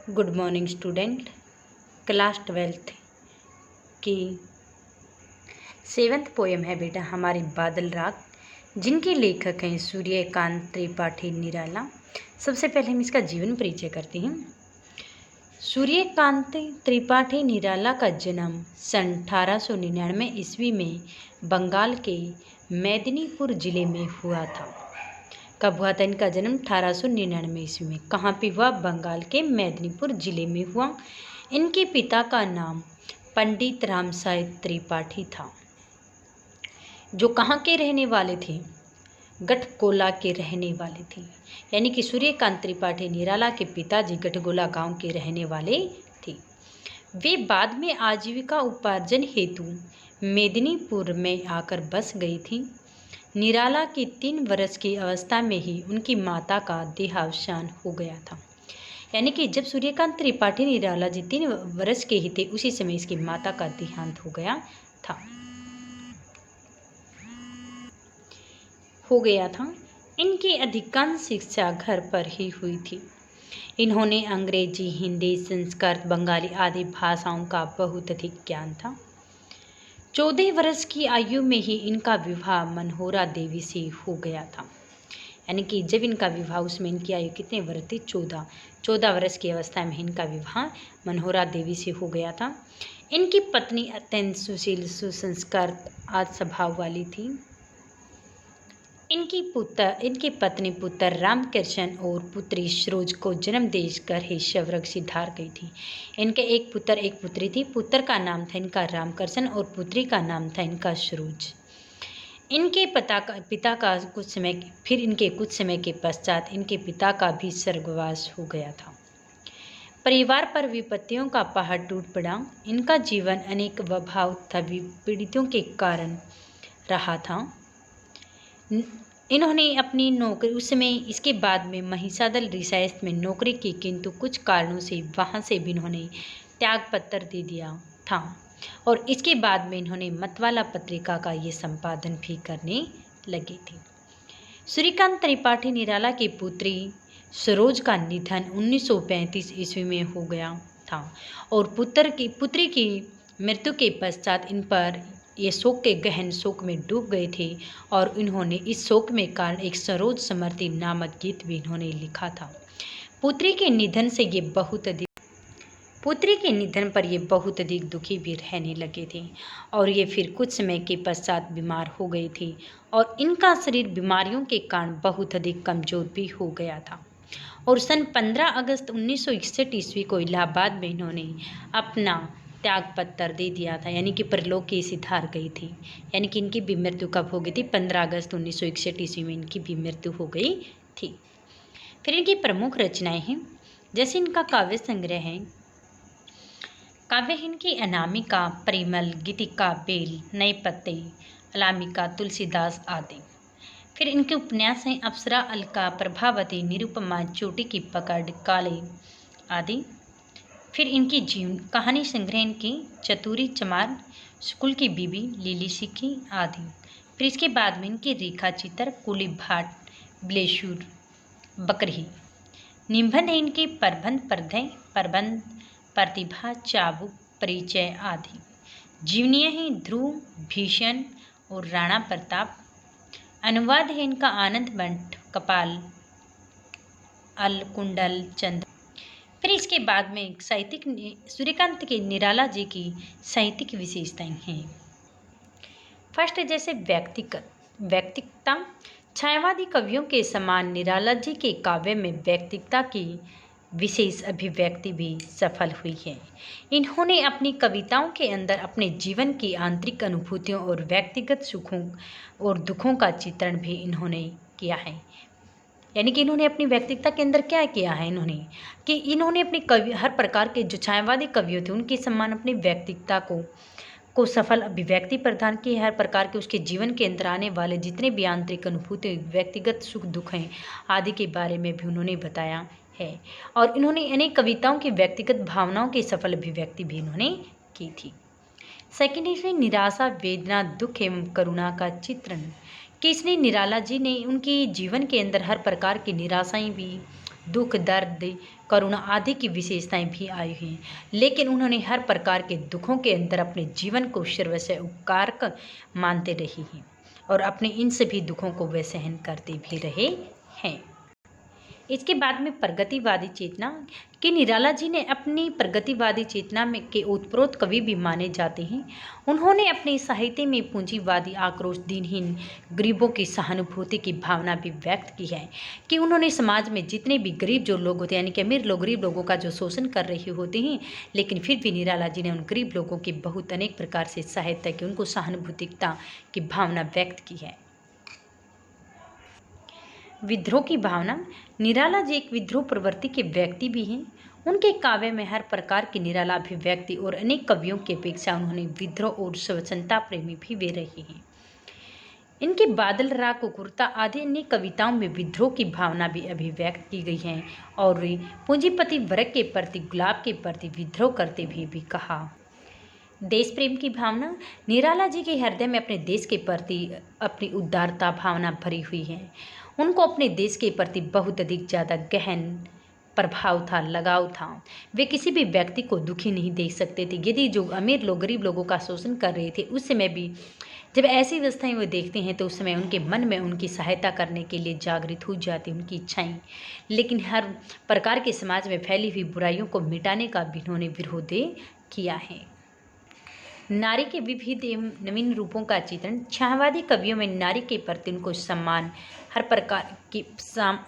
Good morning student. Class 12th की 7th poem है बेटा हमारी बादल राग, जिनके लेखक हैं सूर्यकांत त्रिपाठी निराला। सबसे पहले हम इसका जीवन परिचय करते हैं। सूर्यकांत त्रिपाठी निराला का जन्म सन 1899 ईस्वी में बंगाल के मेदिनीपुर जिले में हुआ था। कब हुआ था इनका जन्म? 1899 ईस्वी में। कहाँ पे हुआ? बंगाल के मेदिनीपुर जिले में हुआ। इनके पिता का नाम पंडित रामसाई त्रिपाठी था, जो कहाँ के रहने वाले थे? गठगोला के रहने वाले थे। यानी कि सूर्यकांत त्रिपाठी निराला के पिताजी गठगोला गांव के रहने वाले थे। वे बाद में आजीविका उपार्जन हेतु मेदिनीपुर में आकर बस गई थी। निराला की 3 वर्ष की अवस्था में ही उनकी माता का देहावसान हो गया था। यानी कि जब सूर्यकांत त्रिपाठी निराला जी 3 वर्ष के ही थे, उसी समय इसकी माता का देहांत हो गया था। इनकी अधिकांश शिक्षा घर पर ही हुई थी। इन्होंने अंग्रेजी, हिंदी, संस्कृत, बंगाली आदि भाषाओं का बहुत अधिक ज्ञान था। 14 वर्ष की आयु में ही इनका विवाह मनोहरा देवी से हो गया था। यानी कि जब इनका विवाह, उसमें इनकी आयु कितने वर्ष थी? 14 वर्ष की अवस्था में इनका विवाह मनोहरा देवी से हो गया था। इनकी पत्नी अत्यंत सुशील, सुसंस्कृत आदि स्वभाव वाली थी। इनकी पत्नी पुत्र रामकृष्ण और पुत्री सरोज को जन्म देकर ही स्वर्ग सिधार गई थी। इनके एक पुत्र एक पुत्री थी। पुत्र का नाम था इनका रामकृष्ण और पुत्री का नाम था इनका सरोज। इनके पिता का कुछ समय के पश्चात इनके पिता का भी स्वर्गवास हो गया था। परिवार पर विपत्तियों का पहाड़ टूट पड़ा। इनका जीवन अनेक अभाव तथा पीड़ितों के कारण रहा था। इन्होंने अपनी नौकरी, उस समय इसके बाद में महिषादल रिसायत में नौकरी की, किंतु कुछ कारणों से वहाँ से भी इन्होंने त्याग पत्र दे दिया था। और इसके बाद में इन्होंने मतवाला पत्रिका का ये संपादन भी करने लगे थे। सूर्यकांत त्रिपाठी निराला की पुत्री सरोज का निधन 1935 ईस्वी में हो गया था और पुत्री की मृत्यु के पश्चात इन पर ये गहन शोक में डूब गए थे और इन्होंने इस शोक में कारण एक सरोज समर्ति नामक गीत भी इन्होंने लिखा था। पुत्री के निधन पर ये बहुत अधिक दुखी भी रहने लगे थे और ये फिर कुछ समय के पश्चात बीमार हो गए थे और इनका शरीर बीमारियों के कारण बहुत अधिक कमजोर भी हो गया था। और सन 15 अगस्त 1961 ईस्वी को इलाहाबाद में इन्होंने अपना त्याग पत्र दे दिया था। यानी कि परलोक की सिधार गई थी। यानी कि इनकी भी मृत्यु कब हो गई थी? 15 अगस्त 1961 ईस्वी में इनकी भी मृत्यु हो गई थी। फिर इनकी प्रमुख रचनाएं हैं, जैसे इनका काव्य संग्रह है काव्य इनकी अनामिका, परिमल, गीतिका, बेल, नए पत्ते, अलामिका, तुलसीदास आदि। फिर इनके उपन्यास हैं अप्सरा, अलका, प्रभावती, निरुपमा, चोटी की पकड़, काले आदि। फिर इनकी जीवन कहानी संग्रह इनकी चतुरी चमार, स्कूल की बीबी, लीली सिक्की आदि। फिर इसके बाद में इनकी रेखा चित्र, कुली भाट, ब्लेशुर, बकरही। निबंध है इनकी प्रबंध, परदय, प्रबंध, प्रतिभा, चाबुक, परिचय आदि। जीवनियाँ हैं ध्रुव, भीषण और राणा प्रताप। अनुवाद है इनका आनंद बंट, कपाल, अल, कुंडल, चंद्र। फिर इसके बाद में साहित्यिक सूर्यकांत के निराला जी की साहित्यिक विशेषताएं हैं। फर्स्ट, जैसे व्यक्तिकता। छायावादी कवियों के समान निराला जी के काव्य में व्यक्तिकता की विशेष अभिव्यक्ति भी सफल हुई है। इन्होंने अपनी कविताओं के अंदर अपने जीवन की आंतरिक अनुभूतियों और व्यक्तिगत सुखों और दुखों का चित्रण भी इन्होंने किया है। यानी कि इन्होंने अपनी व्यक्तिगता के अंदर क्या किया है? इन्होंने अपनी हर प्रकार के जो छायावादी कवियों थे उनके समान अपनी व्यक्तिगता को सफल अभिव्यक्ति प्रदान की। हर प्रकार के उसके जीवन के अंदर आने वाले जितने भी आंतरिक अनुभूति, व्यक्तिगत सुख दुख हैं आदि के बारे में भी उन्होंने बताया है। और इन्होंने अनेक कविताओं की व्यक्तिगत भावनाओं की सफल अभिव्यक्ति भी इन्होंने की थी। सेकेंड है निराशा, वेदना, दुख एवं करुणा का चित्रण। कि इसने निराला जी ने उनके जीवन के अंदर हर प्रकार की निराशाएं भी, दुख, दर्द, करुणा आदि की विशेषताएं भी आई हैं, लेकिन उन्होंने हर प्रकार के दुखों के अंदर अपने जीवन को सर्वस्व उपकारक मानते रही हैं और अपने इन सभी दुखों को वे सहन करते भी रहे हैं। इसके बाद में प्रगतिवादी चेतना कि निराला जी ने अपनी प्रगतिवादी चेतना में के ओतप्रोत कवि भी माने जाते हैं। उन्होंने अपने साहित्य में पूंजीवादी आक्रोश, दीनहीन गरीबों की सहानुभूति की भावना भी व्यक्त की है कि उन्होंने समाज में जितने भी गरीब जो लोग होते हैं, यानी कि अमीर लोग गरीब लोगों का जो शोषण कर रहे होते हैं, लेकिन फिर भी निराला जी ने उन गरीब लोगों की बहुत अनेक प्रकार से सहायता की, उनको सहानुभूतिकता की भावना व्यक्त की है। विद्रोह की भावना, निराला जी एक विद्रोह प्रवृत्ति के व्यक्ति भी हैं। उनके काव्य में हर प्रकार की निराला अभिव्यक्ति और अनेक कवियों की अपेक्षा उन्होंने विद्रोह और स्वच्छंदता प्रेमी भी वे रहे हैं। इनके बादल राग, कुकुरता आदि अन्य कविताओं में विद्रोह की भावना भी अभिव्यक्त की गई है और वे पूंजीपति वर्ग के प्रति, गुलाब के प्रति विद्रोह करते भी कहा। देश प्रेम की भावना, निराला जी के हृदय में अपने देश के प्रति अपनी उदारता भावना भरी हुई है। उनको अपने देश के प्रति बहुत अधिक ज़्यादा गहन प्रभाव था, लगाव था। वे किसी भी व्यक्ति को दुखी नहीं देख सकते थे। यदि जो अमीर लोग गरीब लोगों का शोषण कर रहे थे, उस समय भी जब ऐसी व्यवस्थाएं वो देखते हैं तो उस समय उनके मन में उनकी सहायता करने के लिए जागृत हो जाती उनकी इच्छाएं। लेकिन हर प्रकार के समाज में फैली हुई बुराइयों को मिटाने का भी उन्होंने विरोध किया है। नारी के विविध एवं नवीन रूपों का चित्रण, छायावादी कवियों में नारी के प्रति उनको सम्मान, हर प्रकार की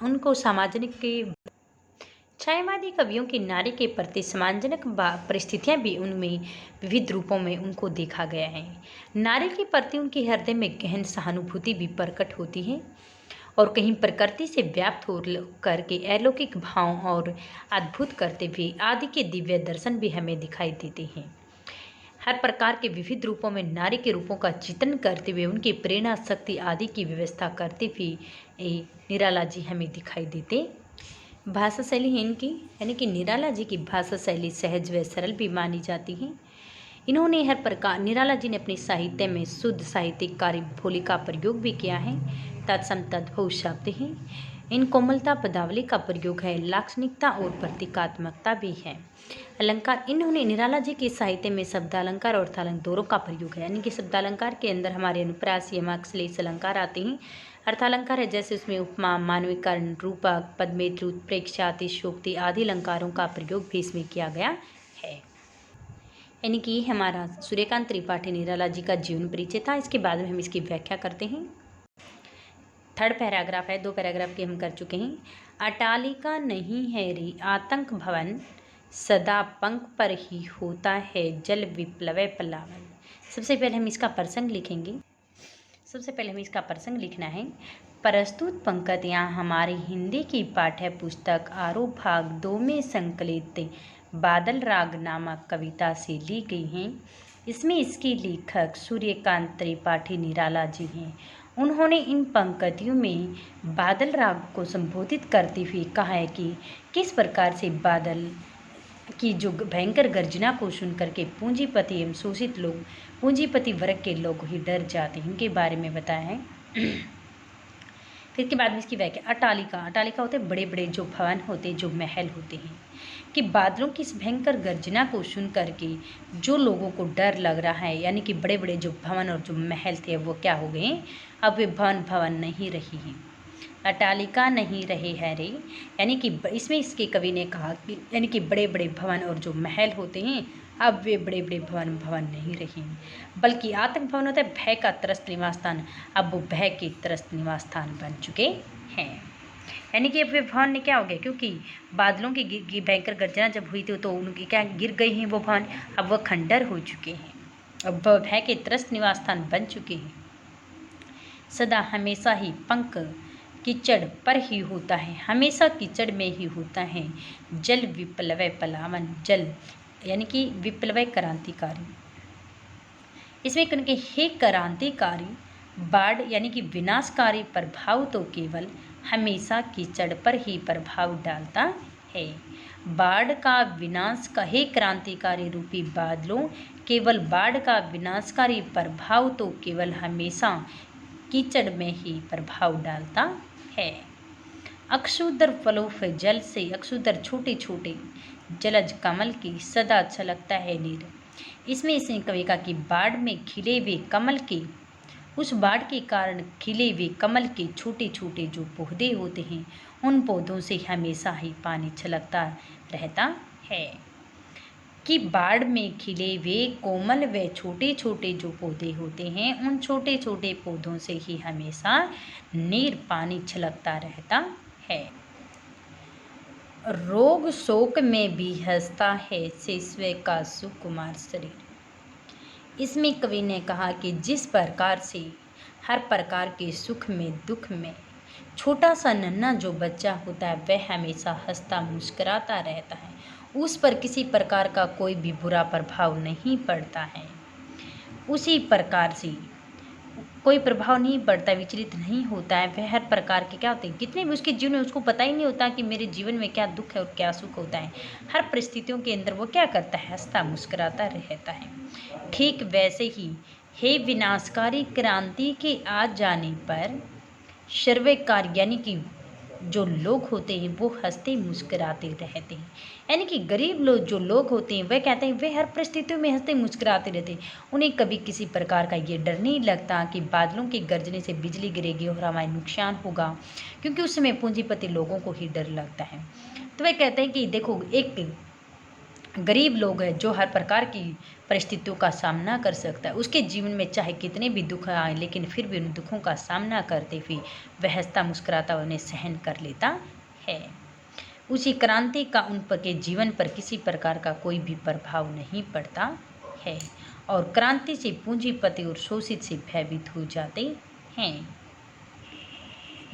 उनको सामाजिक के छायावादी कवियों की नारी के प्रति सम्मानजनक परिस्थितियां भी उनमें विविध रूपों में उनको देखा गया है। नारी के प्रति उनके हृदय में गहन सहानुभूति भी प्रकट होती है और कहीं प्रकृति से व्याप्त हो करके अलौकिक भाव और अद्भुत करते हुए आदि के दिव्य दर्शन भी हमें दिखाई देते हैं। हर प्रकार के विविध रूपों में नारी के रूपों का चित्रण करते हुए उनकी प्रेरणा, शक्ति आदि की व्यवस्था करते हुए निराला जी हमें दिखाई देते। भाषा शैली है इनकी, यानी कि निराला जी की भाषा शैली सहज व सरल भी मानी जाती है। इन्होंने हर प्रकार, निराला जी ने अपने साहित्य में शुद्ध साहित्यिक बोली का प्रयोग भी किया है। तत्सम तद्भव शब्द हैं। इन कोमलता पदावली का प्रयोग है, लाक्षणिकता और प्रतीकात्मकता भी है। अलंकार, इन्होंने निराला जी के साहित्य में शब्दालंकार और अर्थालंकार दोनों का प्रयोग है, यानी कि शब्दालंकार के अंदर हमारे अनुप्रास, यमक, श्लेष अलंकार आते हैं। अर्थालंकार है जैसे उसमें उपमा, मानवीकरण, रूपक, पदमेत्र, उत्प्रेक्षा, अतिशयोक्ति आदि अलंकारों का प्रयोग भी इसमें किया गया है। यानी कि हमारा सूर्यकांत त्रिपाठी निराला जी का जीवन परिचय था। इसके बाद में हम इसकी व्याख्या करते हैं। थर्ड पैराग्राफ है, 2 पैराग्राफ की हम कर चुके हैं। अटालिका नहीं है रे आतंक भवन, सदा पंख पर ही होता है जल विप्लव पलावन। सबसे पहले हम इसका प्रसंग लिखेंगे। सबसे पहले हमें इसका प्रसंग लिखना है। प्रस्तुत पंक्तियाँ हमारी हिंदी की पाठ्य पुस्तक आरोप भाग 2 में संकलित बादल राग नामक कविता से ली गई हैं। इसमें इसके लेखक सूर्यकांत त्रिपाठी निराला जी हैं। उन्होंने इन पंक्तियों में बादल राग को संबोधित करते हुए कहा है कि किस प्रकार से बादल की जो भयंकर गर्जना को सुन करके पूंजीपति एवं शोषित लोग, पूंजीपति वर्ग के लोग ही डर जाते हैं, इनके बारे में बताया है। फिर के बाद में इसकी व्याख्या। अटालिका, अटालिका होते हैं बड़े बड़े जो भवन होते हैं, जो महल होते हैं, कि बादलों की इस भयंकर गर्जना को सुन करके जो लोगों को डर लग रहा है, यानी कि बड़े बड़े जो भवन और जो महल थे वो क्या हो गए, अब वे भवन नहीं रही हैं। अटालिका नहीं रहे है रे, यानी कि इसमें इसके कवि ने कहा कि यानी कि बड़े बड़े भवन और जो महल होते हैं अब वे बड़े बड़े भवन नहीं रहे हैं, बल्कि आतंक भवन होता है भय का त्रस्त निवास स्थान, अब वो भय के त्रस्त निवास स्थान बन चुके हैं। यानी कि अब वे भवन ने क्या हो गया, क्योंकि बादलों की भयंकर गर्जना जब हुई थी तो उनकी क्या गिर गई हैं वो भवन, अब वह खंडर हो चुके हैं, अब भय के त्रस्त निवास स्थान बन चुके हैं। सदा हमेशा ही पंख कीचड़ पर ही होता है, हमेशा कीचड़ में ही होता है जल विप्लव पलावन, जल यानी कि विप्लव क्रांतिकारी। इसमें कहेंगे हे क्रांतिकारी, बाढ़ यानी कि विनाशकारी प्रभाव तो केवल हमेशा कीचड़ पर ही प्रभाव डालता है। बाढ़ का विनाश का हे क्रांतिकारी रूपी बादलों, केवल बाढ़ का विनाशकारी प्रभाव तो केवल हमेशा कीचड़ में ही प्रभाव डालता है। अक्षुदर फलों पे जल से अक्षुदर छोटे छोटे जलज कमल की सदा छलकता है नीर। इसमें इसने कवि का कि बाढ़ में खिले हुए कमल के, उस बाढ़ के कारण खिले हुए कमल के छोटे छोटे जो पौधे होते हैं, उन पौधों से हमेशा ही पानी छलकता रहता है। कि बाढ़ में खिले हुए कोमल व छोटे छोटे जो पौधे होते हैं, उन छोटे छोटे पौधों से ही हमेशा नीर पानी छलकता रहता है। रोग शोक में भी हंसता है शिशु का सुकुमार शरीर। इसमें कवि ने कहा कि जिस प्रकार से हर प्रकार के सुख में दुख में छोटा सा नन्हा जो बच्चा होता है वह हमेशा हंसता मुस्कुराता रहता है, उस पर किसी प्रकार का कोई भी बुरा प्रभाव नहीं पड़ता है। उसी प्रकार से कोई प्रभाव नहीं पड़ता, विचलित नहीं होता है। वह हर प्रकार के क्या होते हैं, कितने भी उसके जीवन में उसको पता ही नहीं होता कि मेरे जीवन में क्या दुख है और क्या सुख होता है। हर परिस्थितियों के अंदर वो क्या करता है, हंसता मुस्कुराता रहता है। ठीक वैसे ही हे विनाशकारी क्रांति के आ जाने पर सर्वकार यानी कि जो लोग होते हैं वो हंसते मुस्कुराते रहते हैं। यानी कि गरीब लोग जो लोग होते हैं वह कहते हैं वे हर परिस्थितियों में हंसते मुस्कुराते रहते हैं। उन्हें कभी किसी प्रकार का ये डर नहीं लगता कि बादलों के गरजने से बिजली गिरेगी और हमारा नुकसान होगा, क्योंकि उस समय पूंजीपति लोगों को ही डर लगता है। तो वे कहते हैं कि देखो, एक गरीब लोग है जो हर प्रकार की परिस्थितियों का सामना कर सकता है, उसके जीवन में चाहे कितने भी दुख आए लेकिन फिर भी उन दुखों का सामना करते हुए वह हंसता मुस्कुराता उन्हें सहन कर लेता है। उसी क्रांति का उन पर के जीवन पर किसी प्रकार का कोई भी प्रभाव नहीं पड़ता है और क्रांति से पूंजीपति और शोषित से भयभीत हो जाते हैं।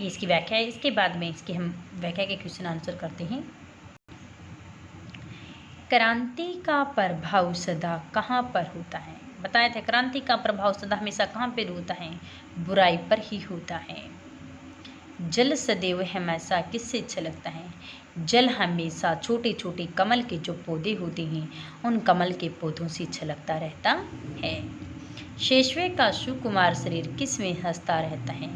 ये इसकी व्याख्या है। इसके बाद में इसकी हम व्याख्या के क्वेश्चन आंसर करते हैं। क्रांति का प्रभाव सदा कहाँ पर होता है? बताया था क्रांति का प्रभाव सदा हमेशा कहाँ पर होता है? बुराई पर ही होता है। जल सदैव हमेशा किससे छलकता है? जल हमेशा छोटे छोटे कमल के जो पौधे होते हैं उन कमल के पौधों से छलकता रहता है। शेषवे का सुकुमार शरीर किस में हंसता रहता है?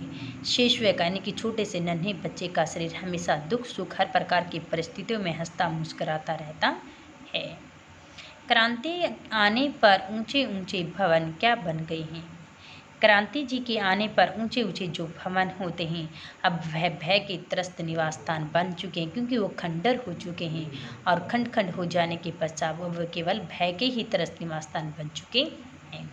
शेषवे का यानी कि छोटे से नन्हे बच्चे का शरीर हमेशा दुख सुख हर प्रकार की परिस्थितियों में हंसता मुस्कुराता रहता है। क्रांति आने पर ऊंचे ऊंचे भवन क्या बन गए हैं? क्रांति जी के आने पर ऊंचे ऊंचे जो भवन होते हैं अब वह भय के त्रस्त निवास स्थान बन चुके हैं, क्योंकि वो खंडर हो चुके हैं और खंड खंड हो जाने के पश्चात वो केवल भय के ही त्रस्त निवास स्थान बन चुके हैं।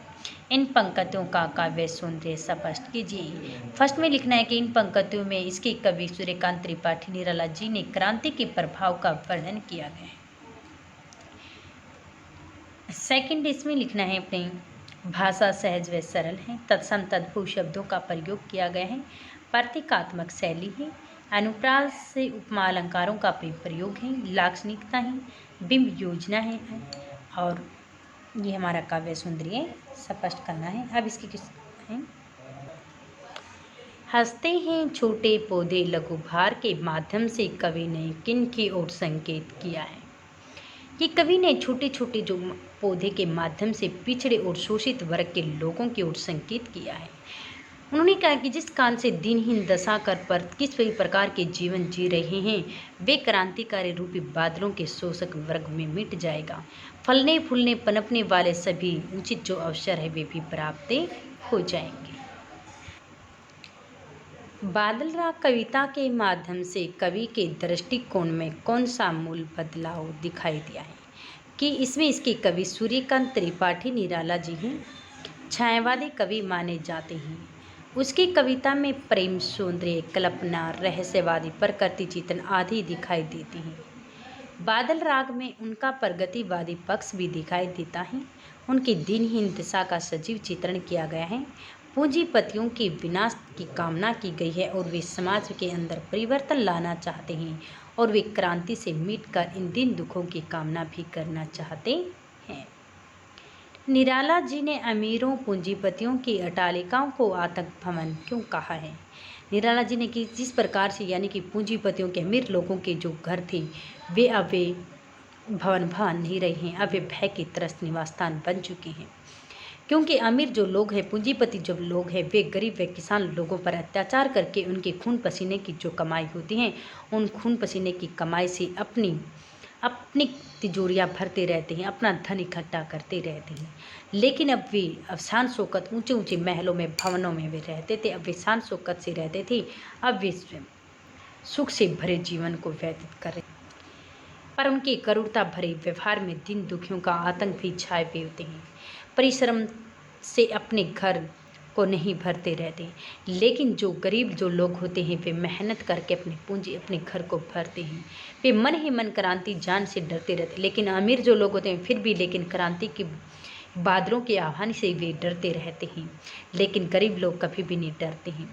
इन पंक्तियों का काव्य सौंदर्य स्पष्ट कीजिए। फर्स्ट में लिखना है कि इन पंक्तियों में इसके कवि सूर्यकांत त्रिपाठी निराला जी ने क्रांति के प्रभाव का वर्णन किया गया है। सेकंड इसमें लिखना है अपने भाषा सहज व सरल है, तत्सम तद्भव शब्दों का प्रयोग किया गया है, प्रतीकात्मक शैली है, अनुप्रास से उपमा अलंकारों का प्रयोग है, लाक्षणिकता है, बिंब योजना है और ये हमारा काव्य सौंदर्य स्पष्ट करना है। अब इसकी किस है? हंसते हैं छोटे पौधे लघु भार के माध्यम से कवि ने किन की ओर संकेत किया है? कि कवि ने छोटे छोटे जो पौधे के माध्यम से पिछड़े और शोषित वर्ग के लोगों की ओर संकेत किया है। उन्होंने कहा कि जिस कान से दिनहीन दशा कर पर किस प्रकार के जीवन जी रहे हैं वे क्रांतिकारी रूपी बादलों के शोषक वर्ग में मिट जाएगा। फलने फूलने पनपने वाले सभी उचित जो अवसर है वे भी प्राप्त हो जाएंगे। बादल राग कविता के माध्यम से कवि के दृष्टिकोण में कौन सा मूल बदलाव दिखाई दिया है? कि इसमें इसके कवि सूर्यकांत त्रिपाठी निराला जी हैं, छायावादी कवि माने जाते हैं। उसकी कविता में प्रेम सौंदर्य कल्पना रहस्यवादी प्रकृति चित्रण आदि दिखाई देती हैं। बादल राग में उनका प्रगतिवादी पक्ष भी दिखाई देता है। उनकी दिनहीन दशा का सजीव चित्रण किया गया है। पूंजीपतियों के विनाश की कामना की गई है और वे समाज के अंदर परिवर्तन लाना चाहते हैं और वे क्रांति से मिटकर इन दिन दुखों की कामना भी करना चाहते हैं। निराला जी ने अमीरों पूंजीपतियों की अट्टालिकाओं को आतंक भवन क्यों कहा है? निराला जी ने कि जिस प्रकार से यानी कि पूंजीपतियों के अमीर लोगों के जो घर थे वे भवन नहीं रहे हैं, अब वे भय के त्रस्त निवास स्थान बन चुके हैं, क्योंकि अमीर जो लोग हैं, पूंजीपति जो लोग हैं, वे गरीब व किसान लोगों पर अत्याचार करके उनके खून पसीने की जो कमाई होती हैं, उन खून पसीने की कमाई से अपनी अपनी तिजोरियाँ भरते रहते हैं, अपना धन इकट्ठा करते रहते हैं। लेकिन अब शान शौकत ऊंचे ऊंचे महलों में, भवनों में वे रहते थे। अब वे शान शौकत से रहते थे। अब वे सुख से भरे जीवन को व्यतीत कर रहे, पर उनके करूरता भरे व्यवहार में दिन दुखियों का आतंक भी छाए हुए होते हैं। परिश्रम से अपने घर को नहीं भरते रहते, लेकिन जो गरीब जो लोग होते हैं, वे मेहनत करके अपनी पूंजी अपने घर को भरते हैं। वे मन ही मन क्रांति जान से डरते रहते। लेकिन अमीर जो लोग होते हैं, फिर भी लेकिन क्रांति के बादलों के आह्वान से वे डरते रहते हैं। लेकिन गरीब लोग कभी भी नहीं डरते हैं,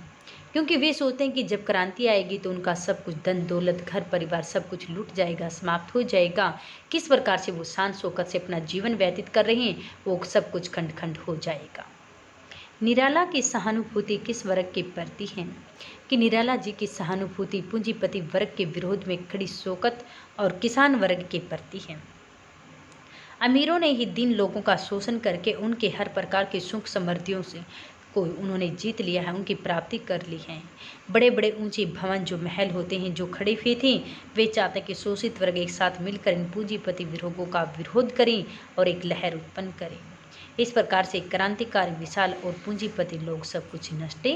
क्योंकि वे सोचते हैं कि जब क्रांति आएगी तो उनका सब कुछ, धन दौलत, घर परिवार, सब कुछ लूट जाएगा, समाप्त हो जाएगा। किस प्रकार से वो शान शौकत से अपना जीवन व्यतीत कर रहे हैं, वो सब कुछ खंड खंड हो जाएगा। निराला की सहानुभूति किस वर्ग के प्रति है कि निराला जी की सहानुभूति पूंजीपति वर्ग के विरोध में खड़ी शौकत और किसान वर्ग के प्रति है। अमीरों ने ही दीन लोगों का शोषण करके उनके हर प्रकार के सुख समृद्धियों से को उन्होंने जीत लिया है, उनकी प्राप्ति कर ली है। बड़े बड़े ऊंचे भवन, जो महल होते हैं, जो खड़े हुए थे, वे चाहते कि शोषित वर्ग एक साथ मिलकर इन पूंजीपति विरोधों का विरोध करें और एक लहर उत्पन्न करें। इस प्रकार से क्रांतिकारी विशाल और पूंजीपति लोग सब कुछ नष्ट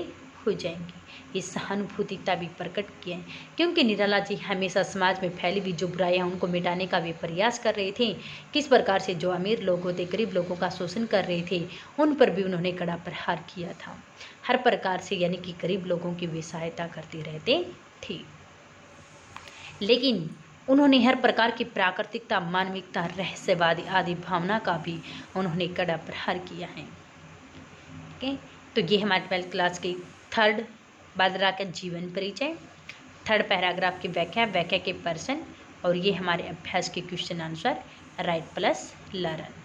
हो जाएंगे। इस सहानुभूतिता भी प्रकट किया है, क्योंकि निराला जी हमेशा समाज में फैली हुई जो बुराइयां उनको मिटाने का भी प्रयास कर रहे थे। किस प्रकार से जो अमीर लोग होते, गरीब लोगों का शोषण कर रहे थे, उन पर भी उन्होंने कड़ा प्रहार किया था। हर प्रकार से यानी कि गरीब लोगों की वे सहायता करते रहते थे। लेकिन उन्होंने हर प्रकार की प्राकृतिकता, मानविकता, रहस्यवादी आदि भावना का भी उन्होंने कड़ा प्रहार किया है। ओके, तो ये हमारे 12th क्लास के थर्ड बादरा का जीवन परिचय, थर्ड पैराग्राफ की व्याख्या के पर्सन, और ये हमारे अभ्यास के question answer right plus learn.